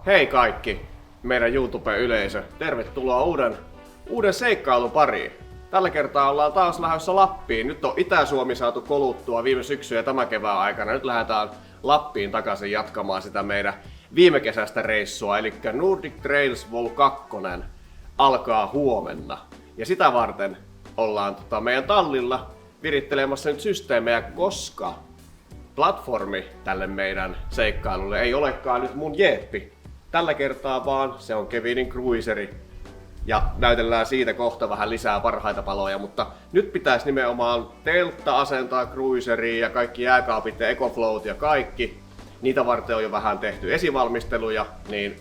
Hei kaikki, meidän YouTube-yleisö. Tervetuloa uuden seikkailun pariin. Tällä kertaa ollaan taas lähdössä Lappiin. Nyt on Itä-Suomi saatu koluttua viime syksyn ja tämän kevään aikana. Nyt lähdetään Lappiin takaisin jatkamaan sitä meidän viime kesästä reissua. Eli Nordic Trails Vol 2 alkaa huomenna. Ja sitä varten ollaan meidän tallilla virittelemässä nyt systeemejä, koska platformi tälle meidän seikkailulle ei olekaan nyt mun jeeppi tällä kertaa, vaan se on Kevinin cruiseri. Ja näytellään siitä kohta vähän lisää parhaita paloja, mutta nyt pitäisi nimenomaan teltta asentaa cruiseriin ja kaikki jääkaapit ja EcoFlowt ja kaikki. Niitä varten on jo vähän tehty esivalmisteluja, niin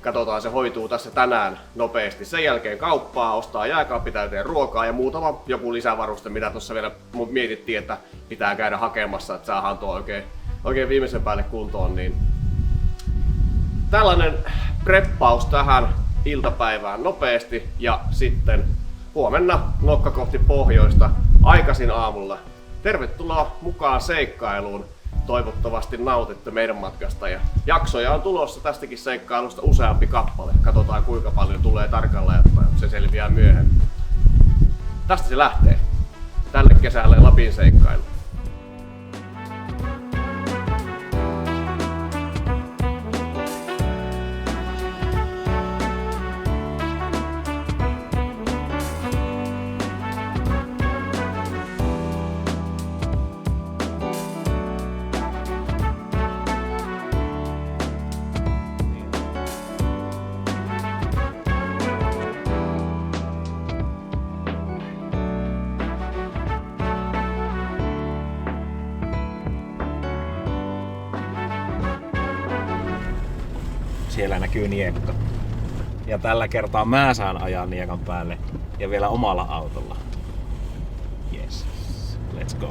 katsotaan, se hoituu tässä tänään nopeasti. Sen jälkeen kauppaa, ostaa jääkaappi täyteen ruokaa ja muutama joku lisävaruste, mitä tuossa vielä mietittiin, että pitää käydä hakemassa, että saadaan tuo oikein viimeisen päälle kuntoon. Niin tällainen preppaus tähän iltapäivään nopeasti ja sitten huomenna nokka kohti pohjoista aikaisin aamulla. Tervetuloa mukaan seikkailuun. Toivottavasti nautitte meidän matkasta ja jaksoja on tulossa tästäkin seikkailusta useampi kappale. Katsotaan kuinka paljon tulee tarkalleen, että se selviää myöhemmin. Tästä se lähtee. Tälle kesälle Lapin seikkailu. Siellä näkyy niekka. Ja tällä kertaa mä saan ajaa niekan päälle ja vielä omalla autolla. Yes, let's go.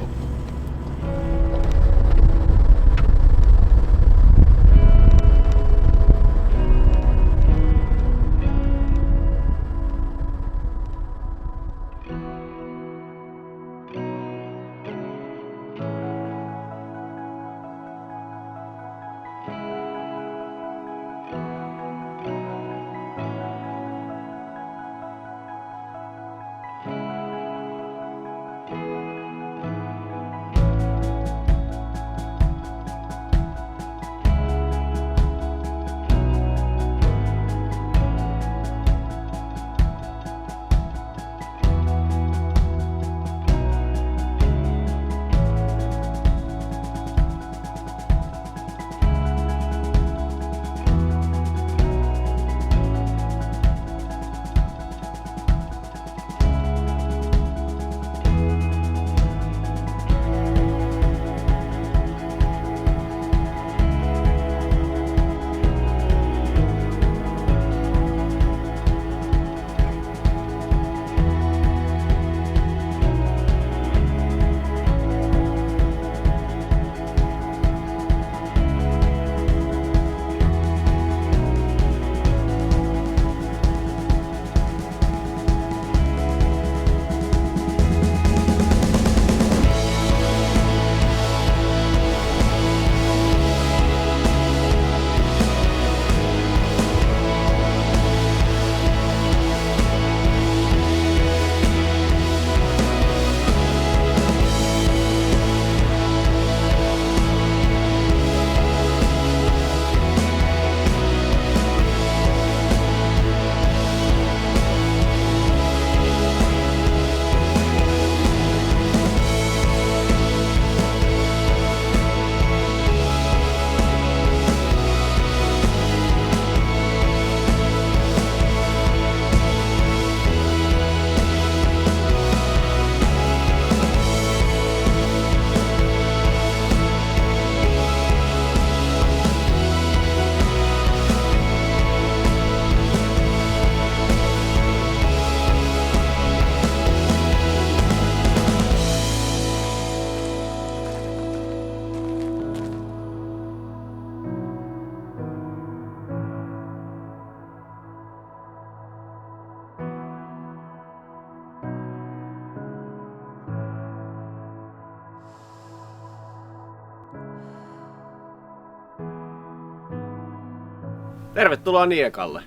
Tervetuloa Niekalle.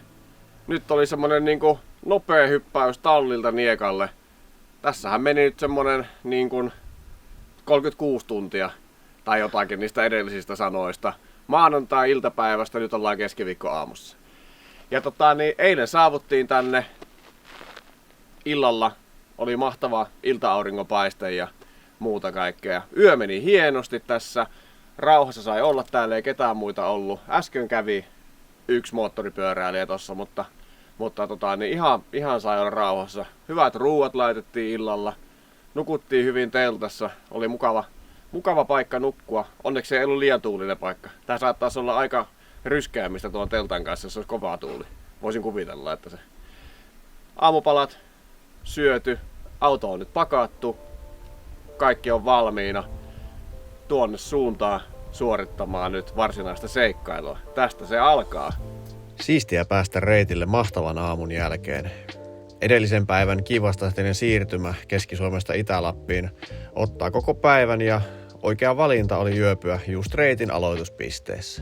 Nyt oli semmonen niinku nopea hyppäys tallilta Niekalle. Tässähän meni nyt semmonen niinku 36 tuntia tai jotakin niistä edellisistä sanoista. Maanantai-iltapäivästä, nyt ollaan keskiviikkoaamussa. Ja eilen saavuttiin tänne illalla. Oli mahtava ilta-auringonpaiste ja muuta kaikkea. Yö meni hienosti tässä. Rauhassa sai olla täällä, ei ketään muita ollut. Äsken kävi yksi moottoripyöräilijä tossa, mutta ihan sai olla rauhassa. Hyvät ruuat laitettiin illalla. Nukuttiin hyvin teltassa. Oli mukava paikka nukkua. Onneksi ei ollut liian tuulinen paikka. Tää saattaisi olla aika ryskäämistä tuon teltan kanssa, jos olisi kova tuuli. Voisin kuvitella, että se aamupalat syöty. Auto on nyt pakattu. Kaikki on valmiina. Tuonne suuntaan suorittamaan nyt varsinaista seikkailua. Tästä se alkaa. Siistiä päästä reitille mahtavan aamun jälkeen. Edellisen päivän kivastahtinen siirtymä Keski-Suomesta Itä-Lappiin ottaa koko päivän ja oikea valinta oli yöpyä just reitin aloituspisteessä.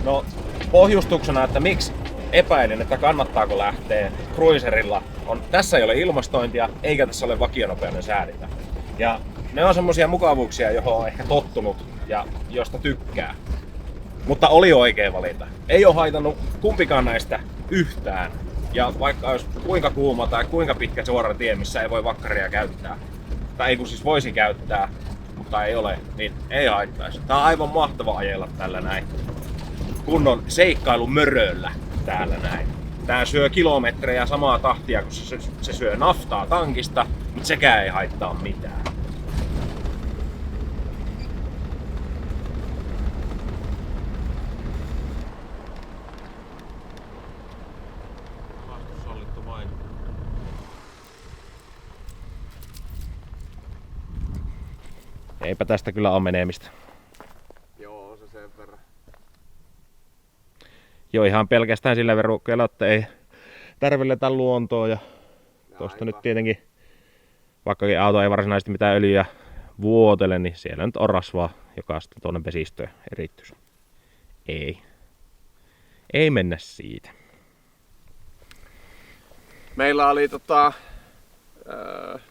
No, pohjustuksena, että miksi epäilin, että kannattaako lähteä cruiserilla, on tässä ei ole ilmastointia, eikä tässä ole vakionopeuden säädintä. Ja ne on semmosia mukavuuksia, johon on ehkä tottunut ja josta tykkää. Mutta oli oikea valinta. Ei ole haitannut kumpikaan näistä yhtään. Ja vaikka olisi kuinka kuuma tai kuinka pitkä suora tie, missä ei voi vakkaria käyttää, tai ei kun siis voisi käyttää, mutta ei ole, niin ei haittaisi. Tää on aivan mahtava ajella tällä näin. Kunnon seikkailumöröllä täällä näin. Tää syö kilometrejä samaa tahtia, kun se syö naftaa tankista, mutta sekään ei haittaa mitään. Eipä tästä kyllä ole menemistä. Joo, se sen verran. Joo, ihan pelkästään sillä verukkeella, että ei tärvelletä luontoa ja tosta nyt tietenkin, vaikkakin auto ei varsinaisesti mitään öljyä vuotele, niin siellä nyt on rasvaa, joka sitten tuonne vesistöön erittyisi. Ei mennä siitä. Meillä oli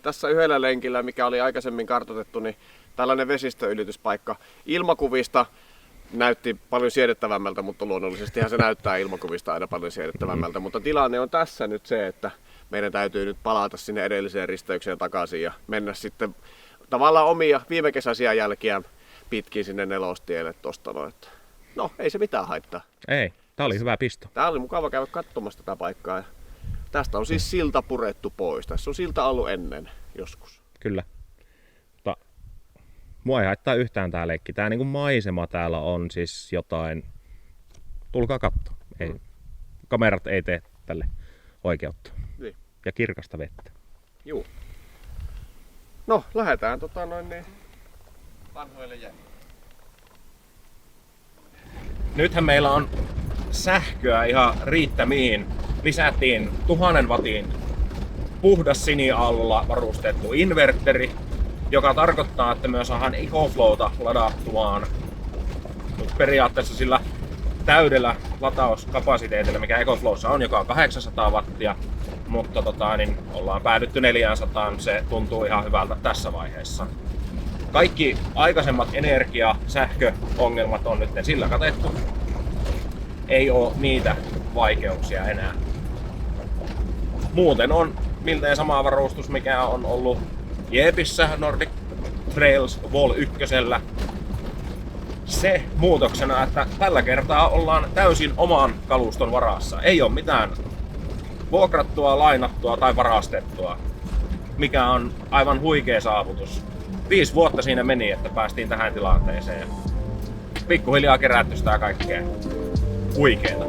tässä yhdellä lenkillä, mikä oli aikaisemmin kartoitettu, niin tällainen vesistöylityspaikka. Ilmakuvista näytti paljon siedettävämmältä, mutta luonnollisestihan se näyttää ilmakuvista aina paljon siedettävämmältä. Mutta tilanne on tässä nyt se, että meidän täytyy nyt palata sinne edelliseen risteykseen takaisin ja mennä sitten tavallaan omia viimekesäisiä jälkiä pitkin sinne Nelostielle tosta noin. No, ei se mitään haittaa. Ei, tää oli hyvä pisto. Tää oli mukava käydä katsomassa tätä paikkaa. Ja tästä on siis silta purettu pois. Tässä on silta ollut ennen joskus. Kyllä. Mutta mua ei haittaa yhtään tää leikki. Tää niinku maisema täällä on siis jotain. Tulkaa katsoa. Ei. Kamerat ei tee tälle oikeutta. Niin. Ja kirkasta vettä. Juu. No, lähdetään vanhoille jäille. Nythän meillä on sähköä ihan riittämiin. Lisättiin 1000 wattin puhdas siniaallolla varustettu inverteri, joka tarkoittaa, että me saadaan EcoFlowta ladattuaan periaatteessa sillä täydellä latauskapasiteetilla, mikä EcoFlowssa on, joka on 800 wattia, mutta ollaan päädytty 400, se tuntuu ihan hyvältä tässä vaiheessa. Kaikki aikaisemmat sähköongelmat on nyt sillä katettu. Ei oo niitä vaikeuksia enää. Muuten on miltei sama varustus, mikä on ollut Jeepissä Nordic Trails Vol 1. se muutoksena, että tällä kertaa ollaan täysin oman kaluston varassa. Ei ole mitään vuokrattua, lainattua tai varastettua, mikä on aivan huikea saavutus. 5 vuotta siinä meni, että päästiin tähän tilanteeseen. Pikkuhiljaa kerätty sitä kaikkea huikeeta.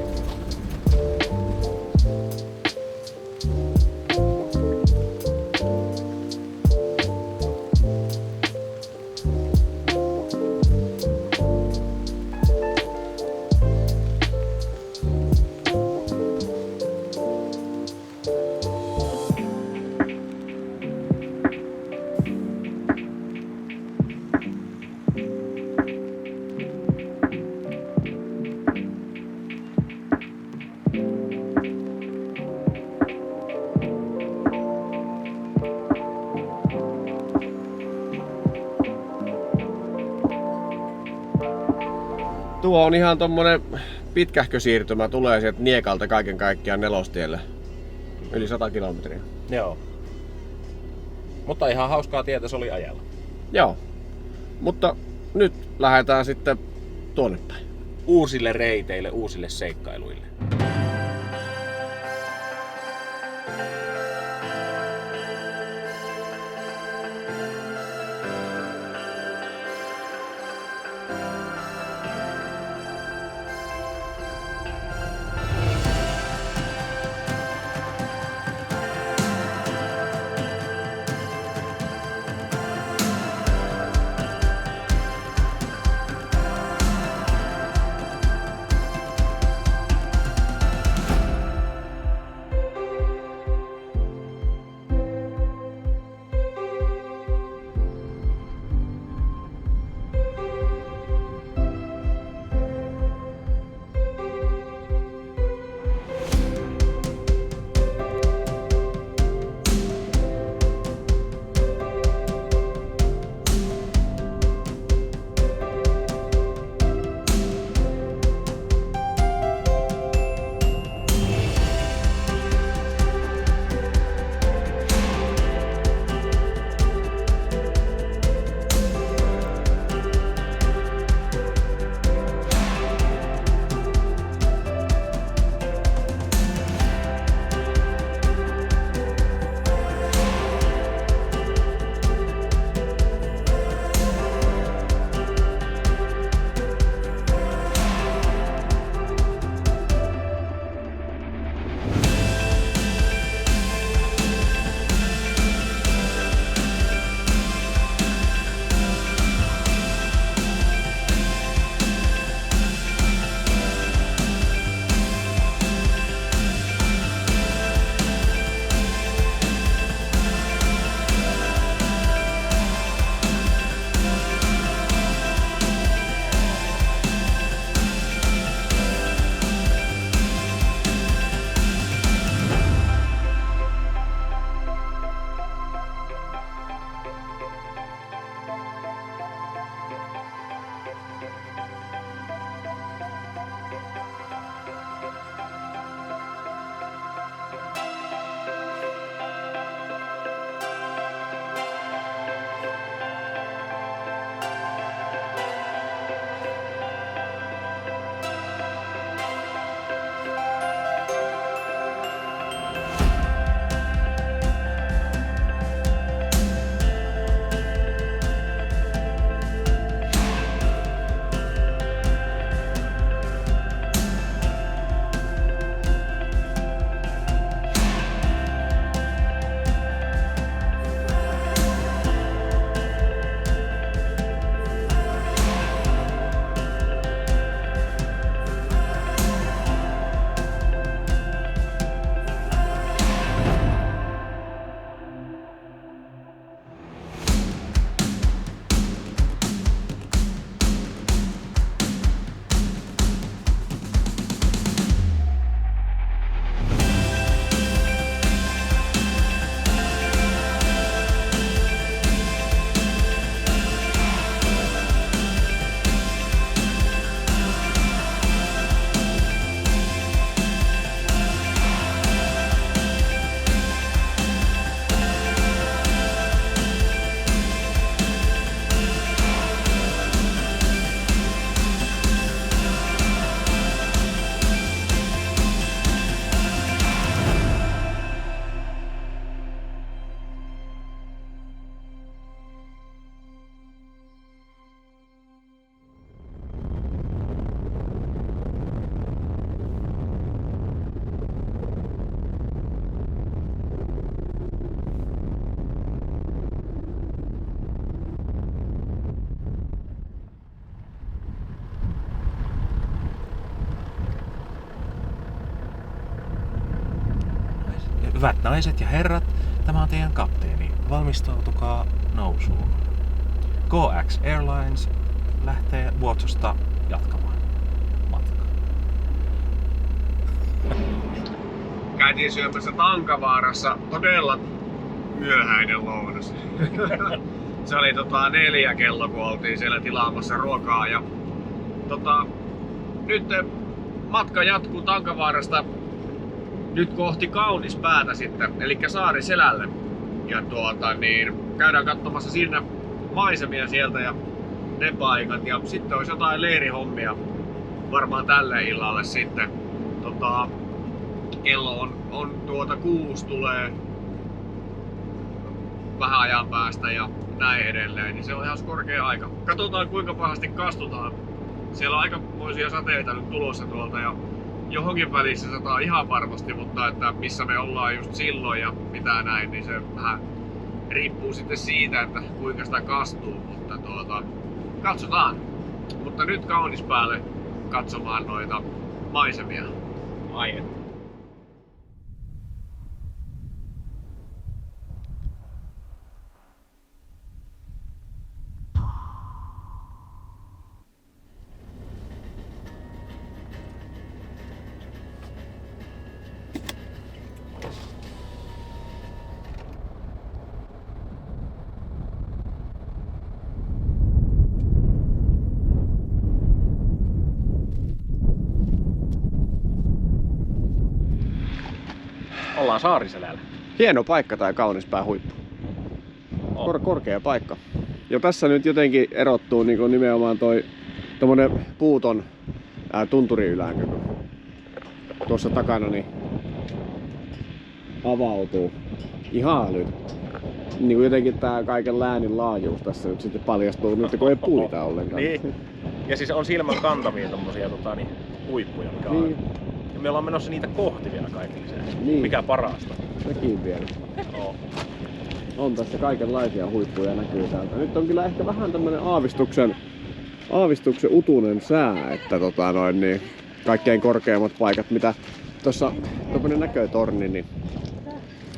Tuo on ihan tommonen pitkähkö siirtymä, tulee sieltä Niekalta kaiken kaikkiaan Nelostielle. Yli 100 kilometriä. Joo. Mutta ihan hauskaa tietä se oli ajalla. Joo. Mutta nyt lähdetään sitten tuonne päin. Uusille reiteille, uusille seikkailuille. Hyvät naiset ja herrat, tämä on teidän kapteeni. Valmistautukaa nousuun. GoX Airlines lähtee Vuotsosta jatkamaan matkaa. Käytiin syömässä Tankavaarassa todella myöhäinen lounas. Se oli 4 kello, kun oltiin siellä tilaamassa ruokaa. Ja nyt matka jatkuu Tankavaarasta nyt kohti Kaunispäätä sitten, eli Saariselälle. Ja käydään katsomassa sinne maisemia sieltä ja ne paikat. Ja sitten olisi jotain leirihommia varmaan tälle illalle sitten. Kello on 6 tulee vähän ajan päästä ja näin edelleen, niin se on ihan korkea aika. Katsotaan kuinka pahasti kastutaan. Siellä on aikamoisia sateita nyt tulossa tuolta ja johonkin välissä sataa ihan varmasti, mutta että missä me ollaan just silloin ja mitä näin, niin se vähän riippuu sitten siitä, että kuinka sitä kastuu, mutta katsotaan. Mutta nyt Kaunispäälle katsomaan noita maisemia. Ai et. Ollaan Saariselällä. Hieno paikka tää Kaunispää huippu. Korkea paikka. Ja tässä nyt jotenkin erottuu niin nimenomaan tommonen puuton tunturiylänkö. Tuossa takana niin avautuu. Ihan älyt. Niin jotenkin tää kaiken läänin laajuus tässä nyt sitten paljastuu nyt kun ei puita ollenkaan. Niin. Ja siis on silmän kantamia tommosia huippuja, mikä on. Niin. Ja me ollaan menossa niitä kohti vielä kaiken lisäksi. Niin. Mikä parasta. Nekin vielä. Oh. On tässä kaikenlaisia huippuja näkyy täältä. Nyt on kyllä ehkä vähän tämmönen aavistuksen utunen sää, että niin kaikkein korkeimmat paikat, mitä tuossa tommonen näkötorni, niin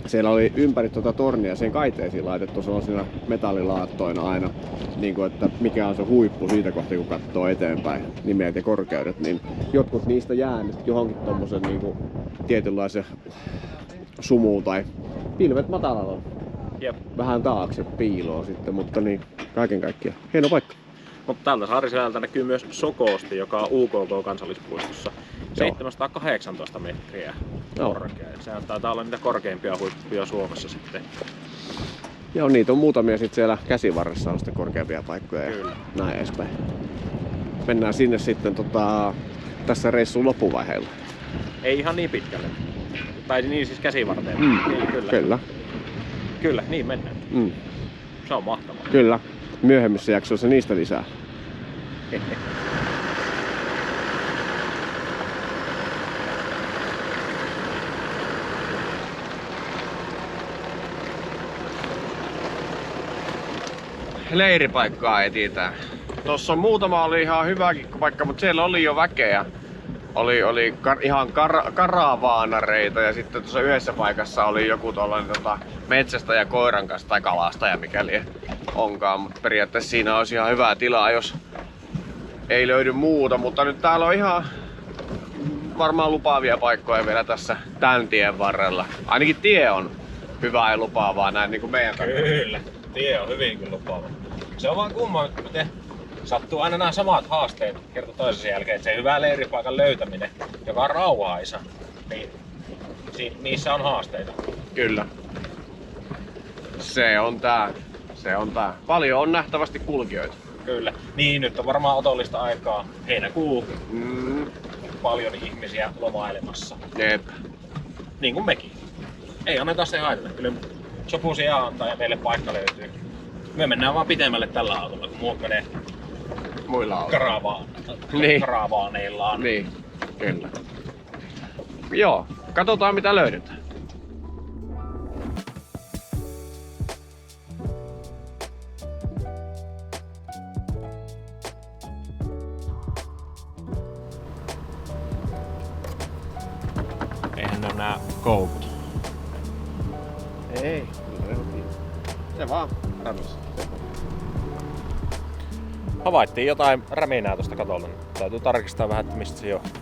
siellä oli ympäri tornia sen kaiteisiin laitettu sellaisina metallilaattoina aina, niin kuin, että mikä on se huippu siitä kohti, kun katsoo eteenpäin nimet ja korkeudet, niin jotkut niistä jää nyt johonkin tommosen niin kuin tietynlaisen sumuun tai pilvet matalalla. Jep. Vähän taakse piiloon sitten, mutta niin kaiken kaikkiaan hieno paikka. Mutta tältä Saariselältä näkyy myös Sokoosti, joka on UKK-kansallispuistossa. 718 metriä korkea. Se taitaa olla niitä korkeimpia huippuja Suomessa sitten. Joo, niitä on muutamia sitten siellä Käsivarressa on sitten korkeampia paikkoja. Kyllä. Ja näin edespäin. Mennään sinne sitten tässä reissun loppuvaiheella. Ei ihan niin pitkälle. Tai niin siis Käsivarteen. Niin, kyllä. Kyllä. Kyllä, niin mennään. Se on mahtavaa. Kyllä. Myöhemmissä jaksoissa niistä lisää. Leiripaikkaa etsitään. Tossa muutama oli ihan hyväkin paikka, mutta siellä oli jo väkeä. Oli ihan karavaanareita ja sitten tuossa yhdessä paikassa oli joku tollanen metsästäjä koiran kanssa tai kalastaja mikäli onkaan, mutta periaatteessa siinä olisi ihan hyvää tilaa, jos ei löydy muuta, mutta nyt täällä on ihan varmaan lupaavia paikkoja vielä tässä tän tien varrella. Ainakin tie on hyvä ja lupaavaa näin niin kuin meidän takana. Kyllä, tie on hyvinkin lupaava. Se on vaan kumma, miten sattuu aina nämä samat haasteet kerta toisensa jälkeen, että se hyvä leiripaikan löytäminen, joka on rauhaisa, niin niissä on haasteita. Kyllä. Se on tää. Paljon on nähtävästi kulkijoita. Kyllä. Niin, nyt on varmaan otollista aikaa. Heinäkuu. Paljon ihmisiä lomailemassa. Jep. Niin kuin mekin. Ei anneta se haitata. Kyllä sopuisia antaa ja meille paikka löytyy. Me mennään vaan pitemmälle tällä autolla, kun muut menee muilla autoilla. Karavaaneillaan. Niin, kyllä. Joo, katsotaan mitä löydetään. Eihän ne ole nää koukut. Ei, se vaan rämisi. Havaittiin jotain räminää tuosta katolta. Täytyy tarkistaa vähän, että mistä se johtuu.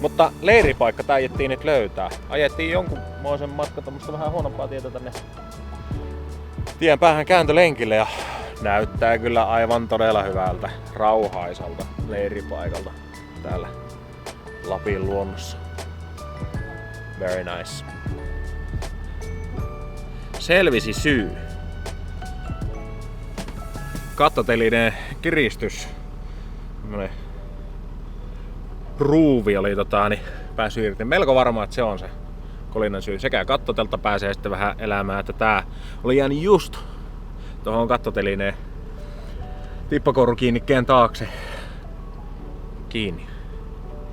Mutta leiripaikka taidettiin nyt löytää. Ajettiin jonkunmoisen matkan tuommoista vähän huonompaa tietä tänne tien päähän kääntölenkille ja näyttää kyllä aivan todella hyvältä, rauhaisalta leiripaikalta täällä Lapin luonnossa. Very nice. Selvisi syy. Kattotelineen kiristys. Tämmönen ruuvi oli päässyt irti. Melko varma, että se on se kolinan syy. Sekä kattotelta pääsee sitten vähän elämään, että tää oli jäänyt just tuohon kattotelineen tippakorukiinnikkeen taakse kiinni.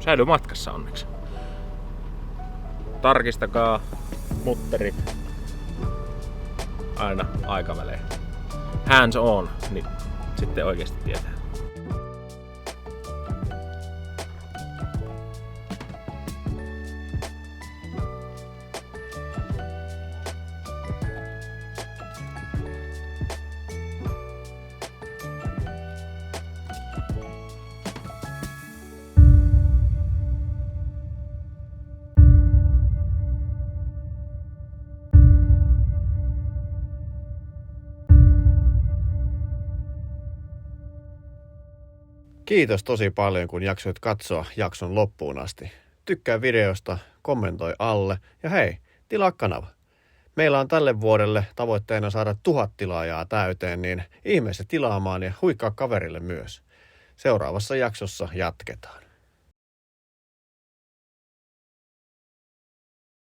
Säilyy matkassa onneksi. Tarkistakaa mutterit aina aikavälein. Hands on, niin sitten oikeasti tietää. Kiitos tosi paljon, kun jaksoit katsoa jakson loppuun asti. Tykkää videosta, kommentoi alle ja hei, tilaa kanava. Meillä on tälle vuodelle tavoitteena saada 1000 tilaajaa täyteen, niin ihmeessä tilaamaan ja huikkaa kaverille myös. Seuraavassa jaksossa jatketaan.